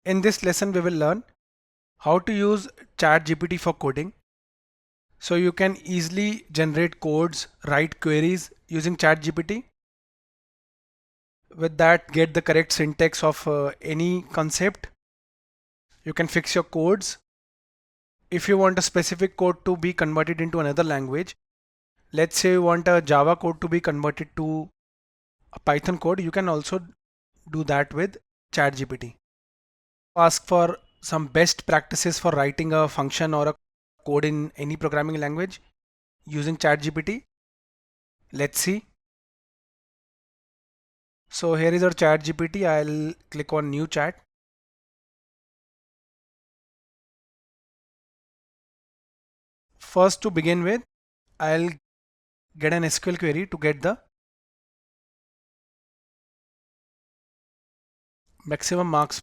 In this lesson, we will learn how to use ChatGPT for coding. So you can easily generate codes, write queries using ChatGPT. With that, get the correct syntax of any concept. You can fix your codes. If you want a specific code to be converted into another language, let's say you want a Java code to be converted to a Python code, you can also do that with ChatGPT. Ask for some best practices for writing a function or a code in any programming language using ChatGPT. Let's see. So here is our ChatGPT. I'll click on new chat. First, to begin with, I'll get an SQL query to get the maximum marks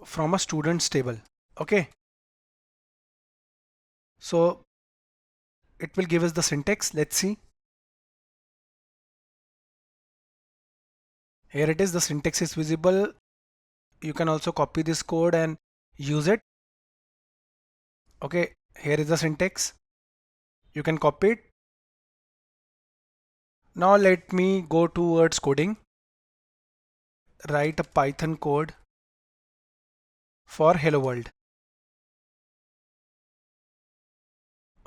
from a student's table. Okay. So it will give us the syntax. Let's see. Here it is. The syntax is visible. You can also copy this code and use it. Okay. Here is the syntax. You can copy it. Now let me go towards coding. Write a Python code for hello world.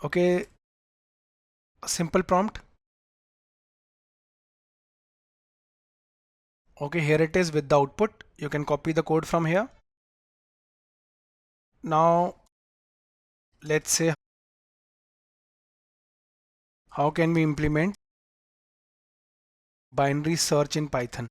Okay. Simple prompt. Okay, here it is with the output. You can copy the code from here. Now let's say how can we implement binary search in Python.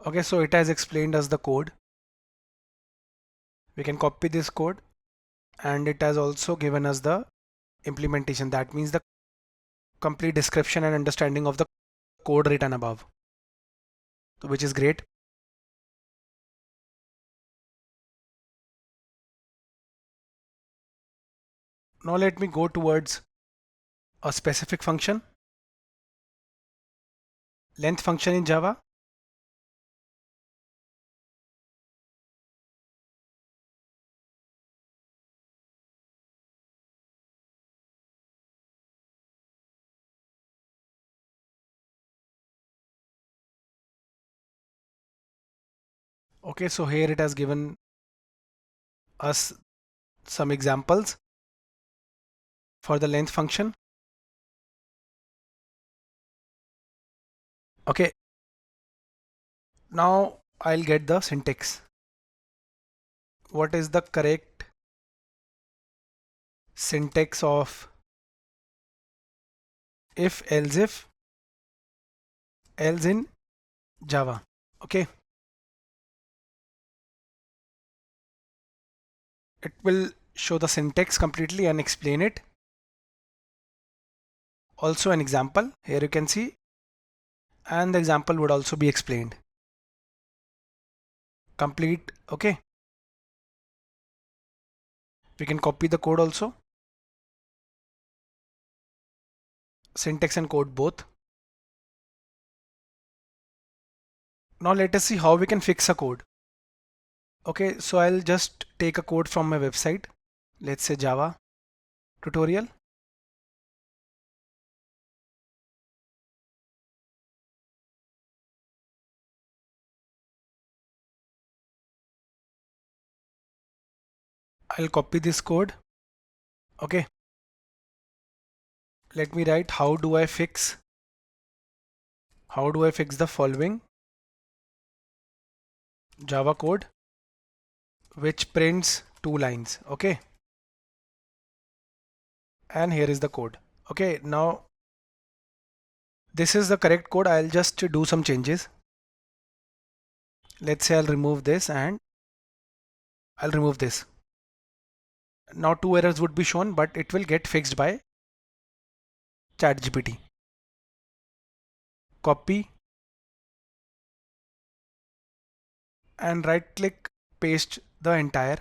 Okay, so it has explained us the code. We can copy this code and it has also given us the implementation. That means the complete description and understanding of the code written above, which is great. Now let me go towards a specific function, length function in Java. Okay, so here it has given us some examples for the length function. Okay, now I'll get the syntax. What is the correct syntax of if else in Java? Okay, it will show the syntax completely and explain it. Also an example here you can see, and the example would also be explained complete. Okay, we can copy the code also, syntax and code both. Now let us see how we can fix a code. Okay, so I'll just take a code from my website. Let's say Java tutorial. I'll copy this code. Okay, let me write how do I fix the following Java code which prints two lines. Okay, and here is the code. Okay, now this is the correct code. I'll just do some changes. Let's say I'll remove this and I'll remove this. Now two errors would be shown, but it will get fixed by ChatGPT. Copy, and right click, paste the entire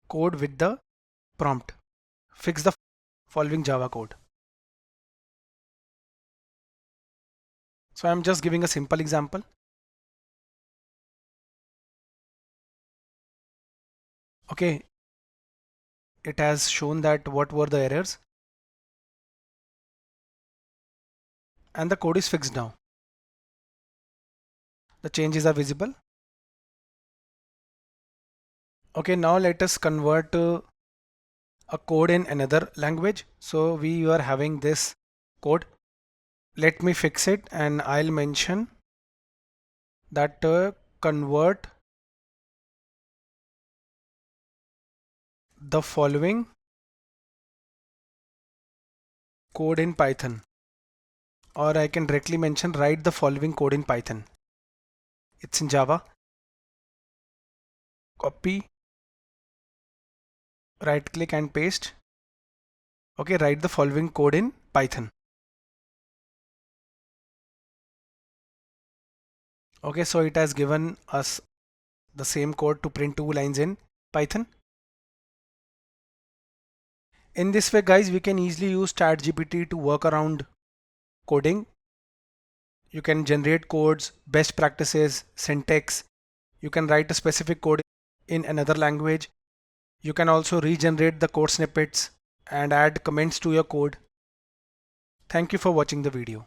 code with the prompt. Fix the following Java code. So I'm just giving a simple example. Okay, it has shown that what were the errors and the code is fixed now. The changes are visible. Okay, now let us convert a code in another language. So we are having this code. Let me fix it and I'll mention that convert the following code in Python, or I can directly mention write the following code in Python. It's in Java. Copy, right click and paste. Okay, write the following code in Python. Okay, so it has given us the same code to print 2 lines in Python. In this way, guys, we can easily use ChatGPT to work around coding. You can generate codes, best practices, syntax. You can write a specific code in another language. You can also regenerate the code snippets and add comments to your code. Thank you for watching the video.